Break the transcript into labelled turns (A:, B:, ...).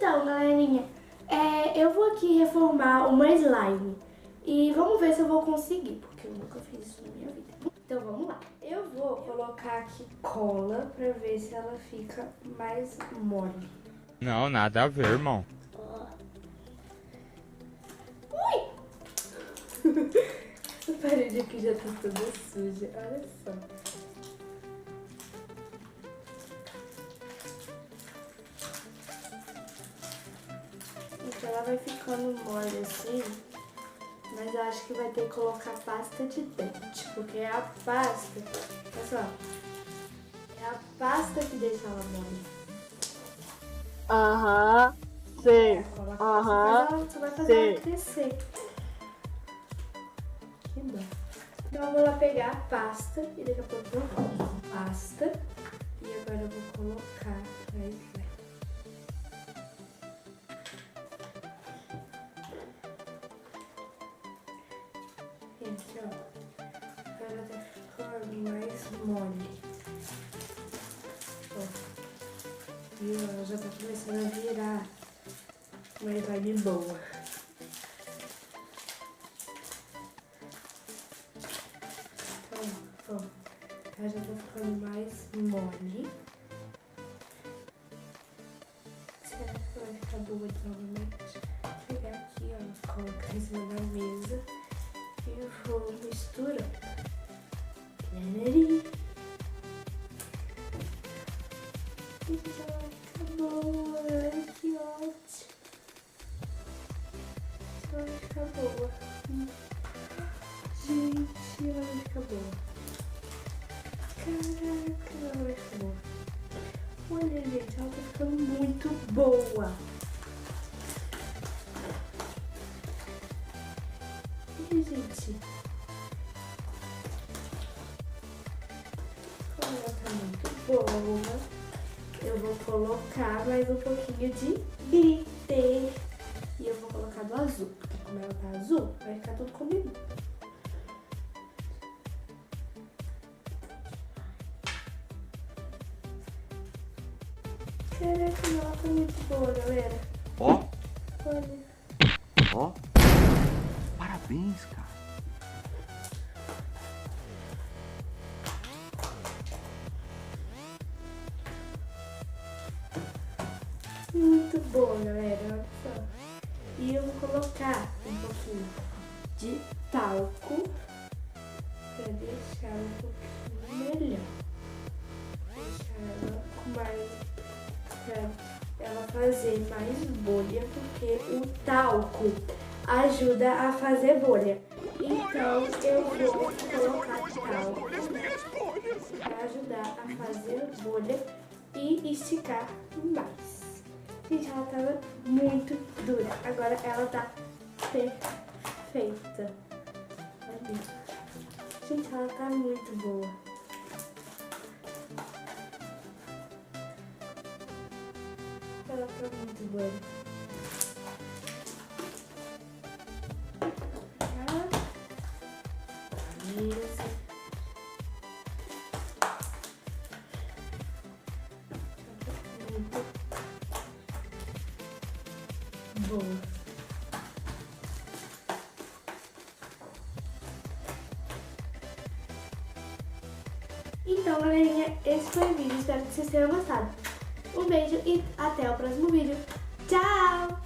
A: Então, galerinha, eu vou aqui reformar uma slime e vamos ver se eu vou conseguir, porque eu nunca fiz isso na minha vida. Então vamos lá. Eu vou colocar aqui cola pra ver se ela fica mais mole.
B: Não, nada a ver, irmão.
A: Ui! A parede aqui já tá toda suja, olha só. Então ela vai ficando mole assim, mas eu acho que vai ter que colocar pasta de dente, porque é a pasta, olha só, é a pasta que deixa ela mole.
C: Aham, sei.
A: Aham, você vai fazer ela crescer. Que bom. Então eu vou lá pegar a pasta e daqui a pouco eu volto. Pasta. E agora eu vou colocar a slime. Gente, ó. Agora tá ficando mais mole. Ó. E ela já tá começando a virar uma slime boa. Então, ó. Ela já tá ficando mais mole. Será que vai ficar boa novamente? Vou pegar aqui, ó. Colocar em cima da mesa. E eu vou misturando. Gente, ela vai ficar boa. Ai, que ótimo. Ela vai ficar boa. Gente, ela vai ficar boa. Caraca, ela vai ficar boa. Olha, gente, ela tá ficando muito boa. Olha, gente. Como ela tá muito boa, eu vou colocar mais um pouquinho de glitter. E eu vou colocar do azul, porque como ela tá azul, vai ficar tudo combinado. Caraca, ela tá muito boa, galera.
D: Ó,
A: Olha.
D: ó. Parabéns, cara.
A: Muito boa, galera, olha só. E eu vou colocar um pouquinho de talco pra deixar um pouquinho melhor. Deixar ela com mais, pra ela fazer mais bolha, porque o talco ajuda a fazer bolha. Então eu vou colocar talco para ajudar a fazer bolha e esticar mais. Gente, ela tava muito dura. Agora ela tá perfeita. Olha. Gente, ela tá muito boa. Ela tá muito boa. Isso. Boa. Então, galerinha, esse foi o vídeo. Espero que vocês tenham gostado. Um beijo e até o próximo vídeo. Tchau!